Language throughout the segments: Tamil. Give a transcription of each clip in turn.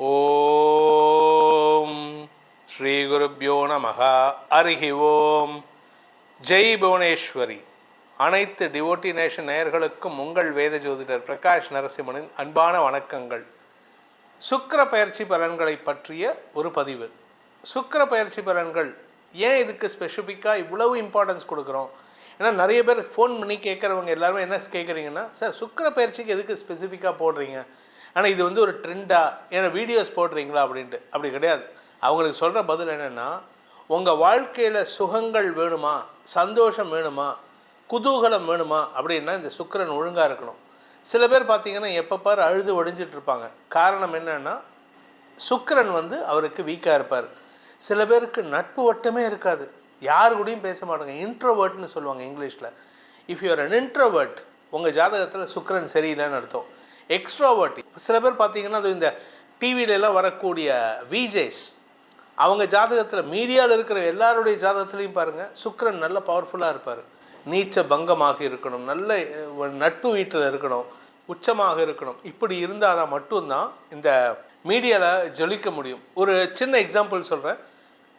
ஓம் ஸ்ரீ குருப்யோ நமஹ. ஹரிஹி ஓம். ஜெய் புவனேஸ்வரி. அனைத்து டிவோட்டி நேஷன் நேயர்களுக்கும் உங்கள் வேத ஜோதிடர் பிரகாஷ் நரசிம்மனின் அன்பான வணக்கங்கள். சுக்கிர பயிற்சி பலன்களை பற்றிய ஒரு பதிவு. சுக்கிர பயிற்சி பலன்கள் ஏன் இதுக்கு ஸ்பெசிஃபிக்காக இவ்வளவு இம்பார்ட்டன்ஸ் கொடுக்குறோம்? ஏன்னா நிறைய பேர் ஃபோன் பண்ணி கேட்குறவங்க எல்லாருமே என்ன கேட்குறீங்கன்னா, சார் சுக்கிர பயிற்சிக்கு எதுக்கு ஸ்பெசிஃபிக்காக போடுறீங்க, ஆனால் இது வந்து ஒரு ட்ரெண்டாக ஏன்னா வீடியோஸ் போடுறீங்களா அப்படின்ட்டு. அப்படி கிடையாது. அவங்களுக்கு சொல்கிற பதில் என்னென்னா, உங்கள் வாழ்க்கையில் சுகங்கள் வேணுமா, சந்தோஷம் வேணுமா, குதூகலம் வேணுமா அப்படின்னா இந்த சுக்கிரன் ஒழுங்காக இருக்கணும். சில பேர் பார்த்திங்கன்னா எப்போ பாரு அழுது ஒடிஞ்சிட்டு இருப்பாங்க. காரணம் என்னென்னா, சுக்கிரன் வந்து அவருக்கு வீக்காக இருப்பார். சில பேருக்கு நட்பு வட்டமே இருக்காது, யாரு கூடயும் பேச மாட்டாங்க. இன்ட்ரோவர்ட்னு சொல்லுவாங்க இங்கிலீஷில். இஃப் யூஆர் அன் இன்ட்ரோவர்ட், உங்கள் ஜாதகத்தில் சுக்கிரன் சரியில்லைன்னு அர்த்தம். எக்ஸ்ட்ரோவர்ட், சில பேர் பார்த்தீங்கன்னா அது இந்த டிவிலெலாம் வரக்கூடிய விஜேஸ், அவங்க ஜாதகத்தில் மீடியாவில் இருக்கிற எல்லாருடைய ஜாதகத்துலேயும் பாருங்கள் சுக்கிரன் நல்ல பவர்ஃபுல்லாக இருப்பார். நீச்ச பங்கமாக இருக்கணும், நல்ல நட்பு வீட்டில் இருக்கணும், உச்சமாக இருக்கணும். இப்படி இருந்தால் தான் மட்டும்தான் இந்த மீடியாவில் ஜொலிக்க முடியும். ஒரு சின்ன எக்ஸாம்பிள் சொல்கிறேன்.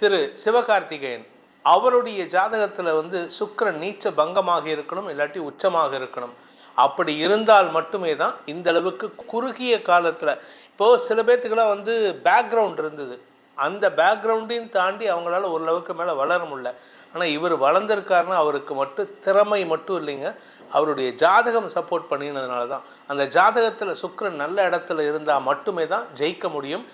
திரு சிவகார்த்திகேயன், அவருடைய ஜாதகத்தில் வந்து சுக்கிரன் நீச்ச பங்கமாக இருக்கணும், இல்லாட்டி உச்சமாக இருக்கணும். அப்படி இருந்தால் மட்டுமே தான் இந்த அளவுக்கு குறுகிய காலத்தில், இப்போது சில பேர்த்துக்கெல்லாம் வந்து பேக்ரவுண்ட் இருந்தது, அந்த பேக்ரவுண்டையும் தாண்டி அவங்களால ஒரு அளவுக்கு மேலே வளர முடியல. ஆனால் இவர் வளர்ந்துருக்காருன்னா அவருக்கு மட்டும் திறமை மட்டும் இல்லைங்க, அவருடைய ஜாதகம் சப்போர்ட் பண்ணினதுனால தான். அந்த ஜாதகத்தில் சுக்கிரன் நல்ல இடத்துல இருந்தால் மட்டுமே தான் ஜெயிக்க முடியும்.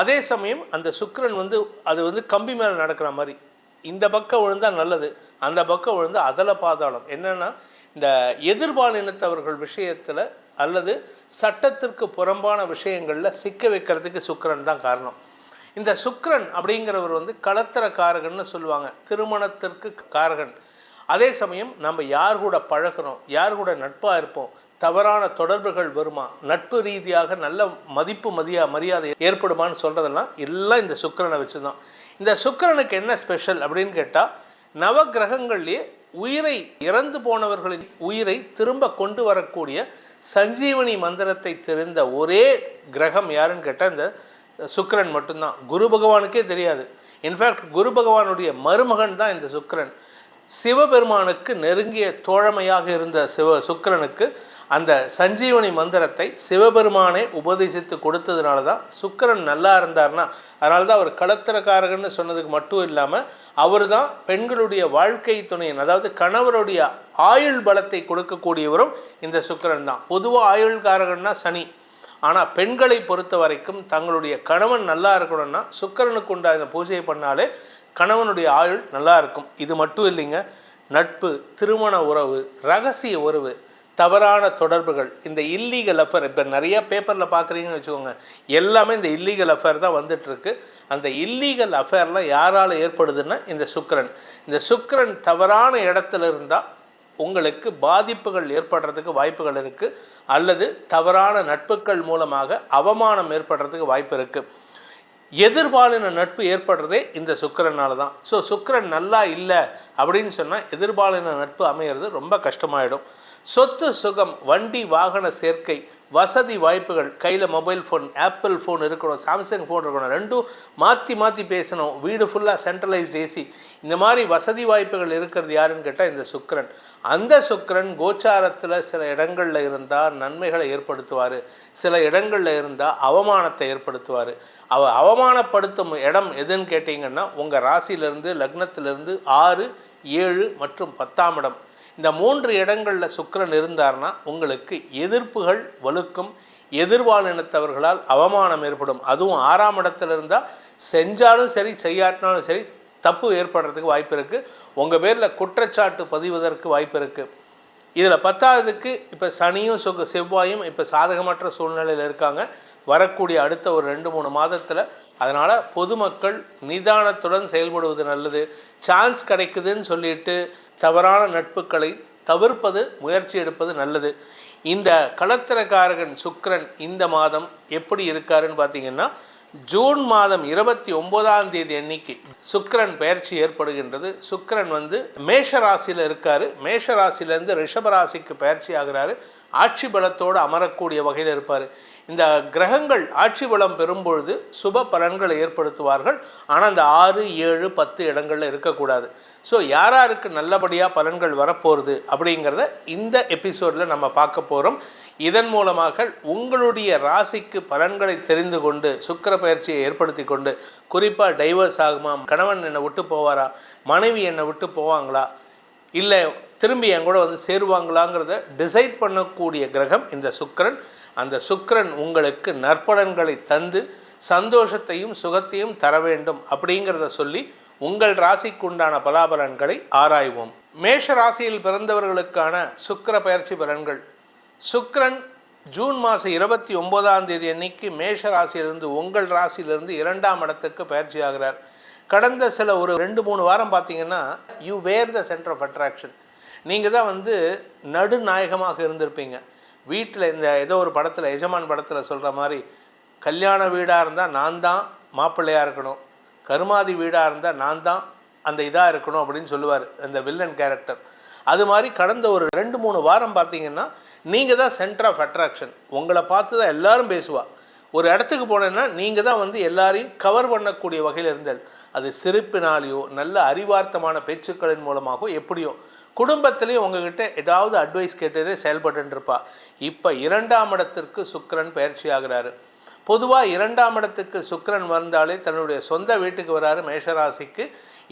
அதே சமயம் அந்த சுக்கிரன் வந்து அது வந்து கம்பி மேலே நடக்கிற மாதிரி, இந்த பக்கம் விழுந்தால் நல்லது, அந்த பக்கம் விழுந்தால் அதில் பாதாளம். என்னென்னா, இந்த எதிர்பாலினத்தவர்கள் விஷயத்தில் அல்லது சட்டத்திற்கு புறம்பான விஷயங்களில் சிக்க வைக்கிறதுக்கு சுக்கிரன் தான் காரணம். இந்த சுக்கிரன் அப்படிங்கிறவர் வந்து களத்திர காரகன்னு சொல்லுவாங்க, திருமணத்திற்கு காரகன். அதே சமயம் நம்ம யார் கூட பழகிறோம், யார் கூட நட்பாக இருப்போம், தவறான தொடர்புகள் வருமா, நட்பு ரீதியாக நல்ல மதிப்பு மரியாதை ஏற்படுமான்னு சொல்கிறதெல்லாம் எல்லாம் இந்த சுக்கிரனை வச்சு தான். இந்த சுக்கிரனுக்கு என்ன ஸ்பெஷல் அப்படின்னு கேட்டால், நவ கிரகங்கள்லேயே உயிரை இறந்து போனவர்களின் உயிரை திரும்ப கொண்டு வரக்கூடிய சஞ்சீவனி மந்திரத்தை தெரிந்த ஒரே கிரகம் யாருன்னு கேட்டால் இந்த சுக்கிரன் மட்டும்தான். குரு பகவானுக்கே தெரியாது. இன்ஃபேக்ட் குரு பகவானுடைய மருமகன் தான் இந்த சுக்கிரன். சிவபெருமானுக்கு நெருங்கிய தோழமையாக இருந்த சுக்கிரனுக்கு அந்த சஞ்சீவனி மந்திரத்தை சிவபெருமானே உபதேசித்து கொடுத்ததுனால தான் சுக்கிரன் நல்லா இருந்தார்னா, அதனால தான் அவர் களத்திரக்காரகன்னு சொன்னதுக்கு மட்டும் இல்லாமல் அவர் தான் பெண்களுடைய வாழ்க்கை துணையன், அதாவது கணவருடைய ஆயுள் பலத்தை கொடுக்கக்கூடியவரும் இந்த சுக்கிரன் தான். பொதுவாக ஆயுள்காரகன்னா சனி, ஆனால் பெண்களை பொறுத்த வரைக்கும் தங்களுடைய கணவன் நல்லா இருக்கணும்னா சுக்கிரனுக்கு உண்டான பூஜை பண்ணாலே கணவனுடைய ஆயுள் நல்லா இருக்கும். இது மட்டும் இல்லைங்க, நட்பு, திருமண உறவு, ரகசிய உறவு, தவறான தொடர்புகள், இந்த இல்லீகல் அஃபேர், இப்போ நிறைய பேப்பரில் பார்க்குறீங்கன்னு வச்சுக்கோங்க, எல்லாமே இந்த இல்லீகல் அஃபேர் தான் வந்துட்டுருக்கு. அந்த இல்லீகல் அஃபேர்லாம் யாரால் ஏற்படுதுன்னா இந்த சுக்கிரன். இந்த சுக்கிரன் தவறான இடத்துல இருந்தால் உங்களுக்கு பாதிப்புகள் ஏற்படுறதுக்கு வாய்ப்புகள் இருக்குது, அல்லது தவறான நட்புகள் மூலமாக அவமானம் ஏற்படுறதுக்கு வாய்ப்பு இருக்குது. எதிர்பாலின நட்பு ஏற்படுறதே இந்த சுக்கிரனால தான். ஸோ சுக்கிரன் நல்லா இல்லை அப்படின்னு சொன்னால் எதிர்பாலின நட்பு அமையிறது ரொம்ப கஷ்டமாயிடும். சொத்து சுகம், வண்டி வாகன சேர்க்கை, வசதி வாய்ப்புகள், கையில் மொபைல் ஃபோன், ஆப்பிள் ஃபோன் இருக்கணும், சாம்சங் ஃபோன் இருக்கணும், ரெண்டும் மாற்றி பேசணும், வீடு ஃபுல்லாக சென்ட்ரலைஸ்டு ஏசி, இந்த மாதிரி வசதி வாய்ப்புகள் இருக்கிறது யாருன்னு கேட்டால் இந்த சுக்கிரன். அந்த சுக்கிரன் கோச்சாரத்தில் சில இடங்களில் இருந்தால் நன்மைகளை ஏற்படுத்துவார், சில இடங்களில் இருந்தால் அவமானத்தை ஏற்படுத்துவார். அவமானப்படுத்தும் இடம் எதுன்னு கேட்டிங்கன்னா உங்கள் ராசியிலேருந்து லக்னத்திலிருந்து 6, 7 மற்றும் 10ஆம் இடம், இந்த 3 இடங்களில் சுக்கிரன் இருந்தார்னா உங்களுக்கு எதிர்ப்புகள் வலுக்கும், எதிர்பாலினத்தவர்களால் அவமானம் ஏற்படும். அதுவும் 6ஆம் இடத்துல இருந்தால் செஞ்சாலும் சரி செய்யாட்டினாலும் சரி தப்பு ஏற்படுறதுக்கு வாய்ப்பு இருக்குது, உங்கள் பேரில் குற்றச்சாட்டு பதிவதற்கு வாய்ப்பு இருக்குது. இதில் 10ஆவதுக்கு இப்போ சனியும் செவ்வாயும் இப்போ சாதகமற்ற சூழ்நிலையில் இருக்காங்க வரக்கூடிய அடுத்த ஒரு 2-3 மாதத்தில். அதனால் பொதுமக்கள் நிதானத்துடன் செயல்படுவது நல்லது. சான்ஸ் கிடைக்குதுன்னு சொல்லிட்டு தவறான நட்புகளை தவிர்ப்பது, முயற்சி எடுப்பது நல்லது. இந்த களத்திரக்காரகன் சுக்கிரன் இந்த மாதம் எப்படி இருக்காருன்னு பார்த்தீங்கன்னா, ஜூன் மாதம் 29ஆம் தேதி அன்னைக்கு சுக்கிரன் பெயர்ச்சி ஏற்படுகின்றது. சுக்கிரன் வந்து மேஷ ராசியில் இருக்கார், மேஷ ராசியிலேருந்து ரிஷப ராசிக்கு பெயர்ச்சி ஆகிறாரு. ஆட்சி பலத்தோடு அமரக்கூடிய வகையில் இருப்பார். இந்த கிரகங்கள் ஆட்சி பலம் பெறும்பொழுது சுப பலன்களை ஏற்படுத்துவார்கள். ஆனால் அந்த 6, 7, 10 இடங்களில் இருக்கக்கூடாது. ஸோ யாராருக்கு நல்லபடியாக பலன்கள் வரப்போகிறது அப்படிங்கிறத இந்த எபிசோடில் நம்ம பார்க்க போகிறோம். இதன் மூலமாக உங்களுடைய ராசிக்கு பலன்களை தெரிந்து கொண்டு சுக்கிர பயிற்சியை ஏற்படுத்தி கொண்டு, குறிப்பாக டைவர்ஸ் ஆகுமா, கணவன் என்னை விட்டு போவாரா, மனைவி என்னை விட்டு போவாங்களா, இல்லை திரும்பி என் கூட வந்து சேருவாங்களாங்கிறத டிசைட் பண்ணக்கூடிய கிரகம் இந்த சுக்கிரன். அந்த சுக்கிரன் உங்களுக்கு நற்பலன்களை தந்து சந்தோஷத்தையும் சுகத்தையும் தர வேண்டும் அப்படிங்கிறத சொல்லி உங்கள் ராசிக்கு உண்டான பலாபலன்களை ஆராய்வோம். மேஷ ராசியில் பிறந்தவர்களுக்கான சுக்கிர பயிற்சி பலன்கள். சுக்கிரன் ஜூன் மாதம் 29 அன்னைக்கு மேஷ ராசியிலிருந்து உங்கள் ராசியிலிருந்து 2ஆம் இடத்துக்கு பயிற்சி ஆகிறார். கடந்த சில ஒரு 2-3 வாரம் பார்த்தீங்கன்னா you were the centre of attraction. நீங்கள் தான் வந்து நடுநாயகமாக இருந்திருப்பீங்க வீட்டில். இந்த ஏதோ ஒரு படத்தில், எஜமான் படத்தில் சொல்கிற மாதிரி, கல்யாண வீடாக இருந்தால் நான் தான் மாப்பிள்ளையாக இருக்கணும், கருமாதி வீடாக இருந்தால் நான் தான் அந்த இதாக இருக்கணும் அப்படின்னு சொல்லுவார் அந்த வில்லன் கேரக்டர். அது மாதிரி கடந்த ஒரு 2-3 வாரம் பார்த்தீங்கன்னா நீங்கள் தான் சென்டர் ஆஃப் அட்ராக்ஷன். உங்களை பார்த்து தான் எல்லாரும் பேசுவா. ஒரு இடத்துக்கு போனேன்னா நீங்கள் தான் வந்து எல்லாரையும் கவர் பண்ணக்கூடிய வகையில் இருந்தது. அது சிரிப்பினாலேயோ நல்ல அறிவார்த்தமான பேச்சுக்களின் மூலமாகவோ எப்படியோ குடும்பத்திலேயும் உங்ககிட்ட ஏதாவது அட்வைஸ் கேட்டதே செயல்பட்டுருப்பா. இப்போ 2ஆம் இடத்திற்கு சுக்கிரன் பயிற்சி ஆகிறாரு. பொதுவாக 2ஆம் இடத்துக்கு சுக்கிரன் வந்தாலே தன்னுடைய சொந்த வீட்டுக்கு வராரு மேஷராசிக்கு.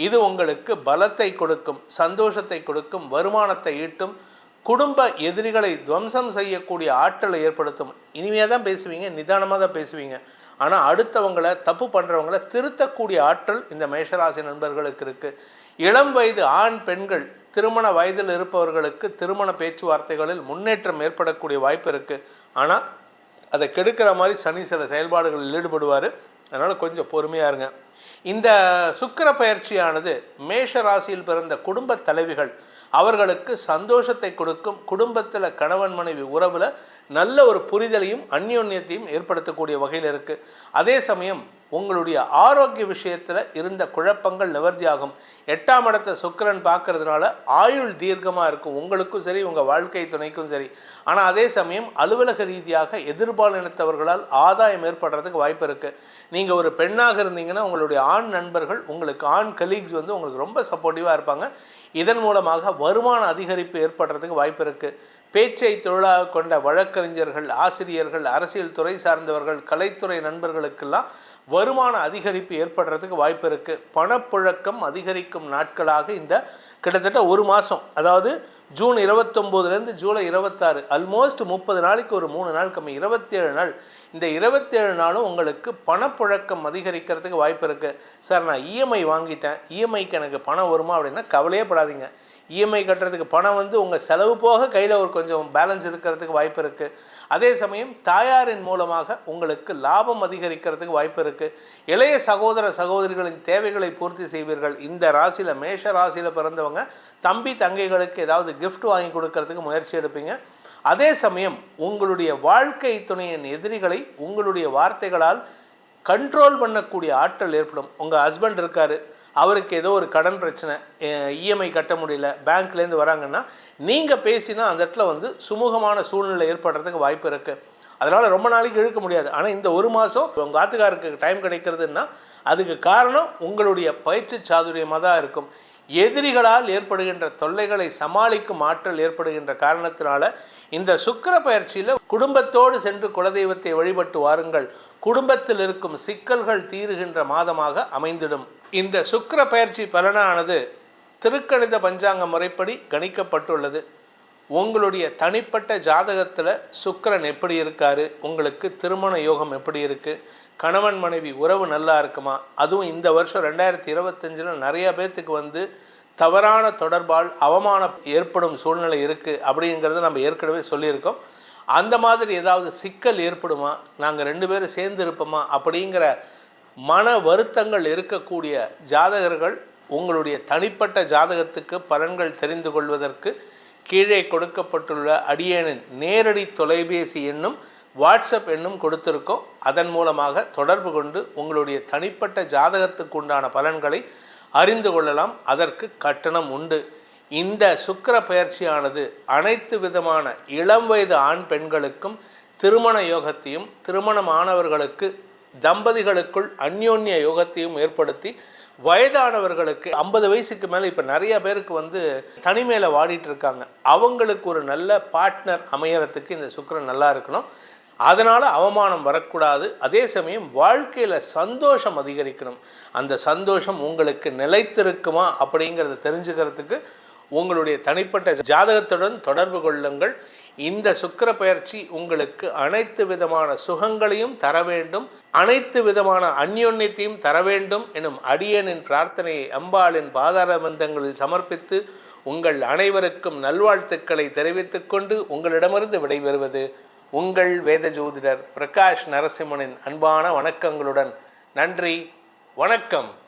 இது உங்களுக்கு பலத்தை கொடுக்கும், சந்தோஷத்தை கொடுக்கும், வருமானத்தை ஈட்டும், குடும்ப எதிரிகளை துவம்சம் செய்யக்கூடிய ஆற்றலை ஏற்படுத்தும். இனிமையாக தான் பேசுவீங்க, நிதானமாக தான் பேசுவீங்க. ஆனால் அடுத்தவங்களை, தப்பு பண்ணுறவங்களை திருத்தக்கூடிய ஆற்றல் இந்த மேஷராசி நண்பர்களுக்கு இருக்குது. இளம் வயது ஆண் பெண்கள், திருமண வயதில் இருப்பவர்களுக்கு திருமண பேச்சுவார்த்தைகளில் முன்னேற்றம் ஏற்படக்கூடிய வாய்ப்பு இருக்குது. ஆனால் அதை கெடுக்கிற மாதிரி சனி சில செயல்பாடுகளில் ஈடுபடுவார். அதனால் கொஞ்சம் பொறுமையாக இருங்க. இந்த சுக்கிர பயிற்சியானது மேஷ ராசியில் பிறந்த குடும்ப தலைவிகள் அவர்களுக்கு சந்தோஷத்தை கொடுக்கும். குடும்பத்தில் கணவன் மனைவி உறவில் நல்ல ஒரு புரிதலையும் அந்யோன்யத்தையும் ஏற்படுத்தக்கூடிய வகையில் இருக்குது. அதே சமயம் உங்களுடைய ஆரோக்கிய விஷயத்தில் இருந்த குழப்பங்கள் நிவர்த்தியாகும். 8ஆம் இடத்தை சுக்கிரன் பார்க்கறதுனால ஆயுள் தீர்க்கமாக இருக்கும், உங்களுக்கும் சரி உங்கள் வாழ்க்கை துணைக்கும் சரி. ஆனால் அதே சமயம் அலுவலக ரீதியாக எதிர்பாலினத்தவர்களால் ஆதாயம் ஏற்படுறதுக்கு வாய்ப்பு இருக்குது. நீங்கள் ஒரு பெண்ணாக இருந்தீங்கன்னா உங்களுடைய ஆண் நண்பர்கள், உங்களுக்கு ஆண் கலீக்ஸ் வந்து உங்களுக்கு ரொம்ப சப்போர்ட்டிவாக இருப்பாங்க. இதன் மூலமாக வருமான அதிகரிப்பு ஏற்படுறதுக்கு வாய்ப்பு இருக்குது. பேச்சை தொழிலாக கொண்ட வழக்கறிஞர்கள், ஆசிரியர்கள், அரசியல் துறை சார்ந்தவர்கள், கலைத்துறை நண்பர்களுக்கெல்லாம் வருமான அதிகரிப்பு ஏற்படுறதுக்கு வாய்ப்பு இருக்குது. பணப்புழக்கம் அதிகரிக்கும் நாட்களாக இந்த கிட்டத்தட்ட ஒரு மாதம், அதாவது ஜூன் 29 ஜூலை 26, ஆல்மோஸ்ட் 30 நாளைக்கு ஒரு 3 நாள் கம்மி, 27 நாள். இந்த 27 நாளும் உங்களுக்கு பணப்புழக்கம் அதிகரிக்கிறதுக்கு வாய்ப்பு இருக்குது. சார் நான் இஎம்ஐ வாங்கிட்டேன், இஎம்ஐக்கு எனக்கு பணம் வருமா அப்படின்னா கவலையே படாதீங்க. இஎம்ஐ கட்டுறதுக்கு பணம் வந்து உங்கள் செலவு போக கையில் ஒரு கொஞ்சம் பேலன்ஸ் இருக்கிறதுக்கு வாய்ப்பு இருக்குது. அதே சமயம் தாயாரின் மூலமாக உங்களுக்கு லாபம் அதிகரிக்கிறதுக்கு வாய்ப்பு இருக்குது. இளைய சகோதர சகோதரிகளின் தேவைகளை பூர்த்தி செய்வீர்கள். இந்த ராசியில், மேஷ ராசியில் பிறந்தவங்க தம்பி தங்கைகளுக்கு ஏதாவது கிஃப்ட் வாங்கி கொடுக்கறதுக்கு முயற்சி எடுப்பீங்க. அதே சமயம் உங்களுடைய வாழ்க்கை துணையின் எதிரிகளை உங்களுடைய வார்த்தைகளால் கண்ட்ரோல் பண்ணக்கூடிய ஆற்றல் ஏற்படும். உங்கள் ஹஸ்பண்ட் இருக்கார், அவருக்கு ஏதோ ஒரு கடன் பிரச்சனை, இஎம்ஐ கட்ட முடியல, பேங்க்லேருந்து வராங்கன்னா நீங்கள் பேசினா அந்த இடத்துல வந்து சுமூகமான சூழ்நிலை ஏற்படுறதுக்கு வாய்ப்பு இருக்குது. அதனால் ரொம்ப நாளைக்கு இழுக்க முடியாது. ஆனால் இந்த ஒரு மாதம் உங்கள் ஆத்துக்காருக்கு டைம் கிடைக்கிறதுன்னா அதுக்கு காரணம் உங்களுடைய பயிற்சி சாதுரியமாக தான் இருக்கும். எதிரிகளால் ஏற்படுகின்ற தொல்லைகளை சமாளிக்கும் ஆற்றல் ஏற்படுகின்ற காரணத்தினால இந்த சுக்கிர பயிற்சியில் குடும்பத்தோடு சென்று குலதெய்வத்தை வழிபட்டு வாருங்கள். குடும்பத்தில் இருக்கும் சிக்கல்கள் தீருகின்ற மாதமாக அமைந்திடும். இந்த சுக்கிர பயிற்சி பலனானது திருக்கணித பஞ்சாங்க முறைப்படி கணிக்கப்பட்டுள்ளது. உங்களுடைய தனிப்பட்ட ஜாதகத்தில் சுக்கிரன் எப்படி இருக்காரு, உங்களுக்கு திருமண யோகம் எப்படி இருக்குது, கணவன் மனைவி உறவு நல்லா இருக்குமா, அதுவும் இந்த வருஷம் 2025 நிறைய பேர்த்துக்கு வந்து தவறான தொடர்பால் அவமானம் ஏற்படும் சூழ்நிலை இருக்குது அப்படிங்கிறத நம்ம ஏற்கனவே சொல்லியிருக்கோம். அந்த மாதிரி ஏதாவது சிக்கல் ஏற்படுமா, நாங்கள் 2 பேரும் சேர்ந்து இருப்போமா அப்படிங்கிற மன வருத்தங்கள் இருக்கக்கூடிய ஜாதகர்கள் உங்களுடைய தனிப்பட்ட ஜாதகத்துக்கு பலன்கள் தெரிந்து கொள்வதற்கு கீழே கொடுக்கப்பட்டுள்ள அடியேனின் நேரடி தொலைபேசி எண்ணும் வாட்ஸ்அப் எண்ணும் கொடுத்திருக்கோம். அதன் மூலமாக தொடர்பு கொண்டு உங்களுடைய தனிப்பட்ட ஜாதகத்துக்கு உண்டான பலன்களை அறிந்து கொள்ளலாம். அதற்கு கட்டணம் உண்டு. இந்த சுக்கிர பெயர்ச்சியானது அனைத்து விதமான இளம் வயது ஆண் பெண்களுக்கும் திருமண யோகத்தையும், திருமணமானவர்களுக்கு தம்பதிகளுக்குள் அந்யோன்ய யோகத்தையும் ஏற்படுத்தி, வயதானவர்களுக்கு 50 வயசுக்கு மேலே இப்போ நிறைய பேருக்கு வந்து தனிமையில் வாடிட்டு இருக்காங்க, அவங்களுக்கு ஒரு நல்ல பார்ட்னர் அமையறதுக்கு இந்த சுக்கிரன் நல்லா இருக்கணும். அதனால் அவமானம் வரக்கூடாது. அதே சமயம் வாழ்க்கையில் சந்தோஷம் அதிகரிக்கணும். அந்த சந்தோஷம் உங்களுக்கு நிலைத்திருக்குமா அப்படிங்கிறத தெரிஞ்சுக்கிறதுக்கு உங்களுடைய தனிப்பட்ட ஜாதகத்துடன் தொடர்பு கொள்ளுங்கள். இந்த சுக்கிர பெயர்ச்சி உங்களுக்கு அனைத்து விதமான சுகங்களையும் தர வேண்டும், அனைத்து விதமான அந்யோன்யத்தையும் தர வேண்டும் எனும் அடியனின் பிரார்த்தனையை அம்பாளின் பாதார பந்தங்களில் சமர்ப்பித்து உங்கள் அனைவருக்கும் நல்வாழ்த்துக்களை தெரிவித்துக் கொண்டு உங்களிடமிருந்து விடைபெறுவது உங்கள் வேத ஜோதிடர் பிரகாஷ் நரசிம்மனின் அன்பான வணக்கங்களுடன். நன்றி, வணக்கம்.